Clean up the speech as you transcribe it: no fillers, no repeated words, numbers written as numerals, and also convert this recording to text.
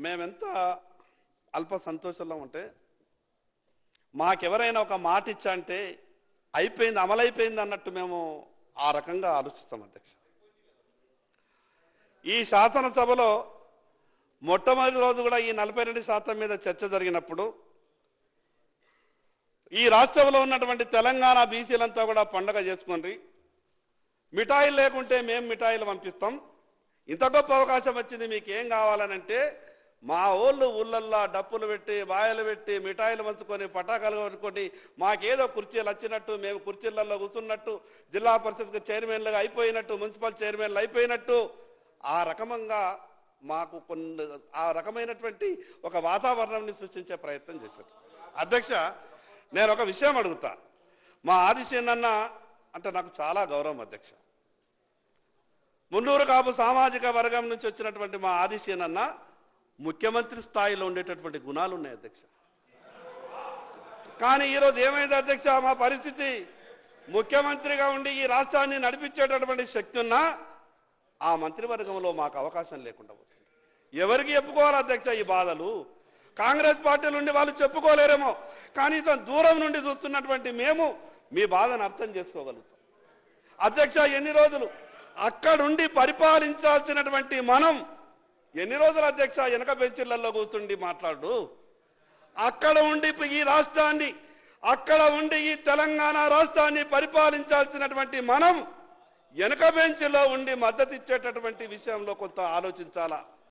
మేమెంత అల్ప సంతోషంలో ఉంటే మాకెవరైనా ఒక మాట ఇచ్చా అంటే అయిపోయింది, అమలైపోయింది అన్నట్టు మేము ఆ రకంగా ఆలోచిస్తాం అధ్యక్ష. ఈ శాసనసభలో మొట్టమొదటి రోజు కూడా ఈ 42% మీద చర్చ జరిగినప్పుడు ఈ రాష్ట్రంలో ఉన్నటువంటి తెలంగాణ బీసీలంతా కూడా పండగ చేసుకుని మిఠాయిలు లేకుంటే మేము మిఠాయిలు పంపిస్తాం, ఇంత గొప్ప అవకాశం వచ్చింది మీకు ఏం కావాలనంటే మా ఊళ్ళల్లో డప్పులు పెట్టి బాయలు పెట్టి మిఠాయిలు పంచుకొని పటాకాలు కొనుక్కొని మాకేదో కుర్చీలు వచ్చినట్టు మేము కుర్చీలలో కూర్చున్నట్టు జిల్లా పరిషత్కు చైర్మన్లుగా అయిపోయినట్టు మున్సిపల్ చైర్మన్లు అయిపోయినట్టు ఆ రకంగా మాకు ఆ రకమైనటువంటి ఒక వాతావరణాన్ని సృష్టించే ప్రయత్నం చేశారు. అధ్యక్ష, నేను ఒక విషయం అడుగుతా. మా ఆదిశేనన్న అంటే నాకు చాలా గౌరవం అధ్యక్ష. మున్నూరు కాపు సామాజిక వర్గం నుంచి వచ్చినటువంటి మా ఆదిశేనన్న ముఖ్యమంత్రి స్థాయిలో ఉండేటటువంటి గుణాలు ఉన్నాయి అధ్యక్ష. కానీ ఈరోజు ఏమైంది అధ్యక్ష, మా పరిస్థితి ముఖ్యమంత్రిగా ఉండి ఈ రాష్ట్రాన్ని నడిపించేటటువంటి శక్తి ఉన్నా ఆ మంత్రివర్గంలో మాకు అవకాశం లేకుండా పోతుంది. ఎవరికి చెప్పుకోవాలి అధ్యక్ష ఈ బాధలు? కాంగ్రెస్ పార్టీ నుండి వాళ్ళు చెప్పుకోలేరేమో, కనీసం దూరం నుండి చూస్తున్నటువంటి మేము మీ బాధను అర్థం చేసుకోగలుగుతాం. అధ్యక్ష, ఎన్ని రోజులు అక్కడుండి పరిపాలించాల్సినటువంటి మనం ఎన్ని రోజులు అధ్యక్ష వెనక బెంచీలలో కూర్చుండి మాట్లాడు? అక్కడ ఉండి ఈ రాష్ట్రాన్ని, అక్కడ ఉండి ఈ తెలంగాణ రాష్ట్రాన్ని పరిపాలించాల్సినటువంటి మనం వెనక బెంచ్లో ఉండి మద్దతు ఇచ్చేటటువంటి విషయంలో కొంత ఆలోచించాలా.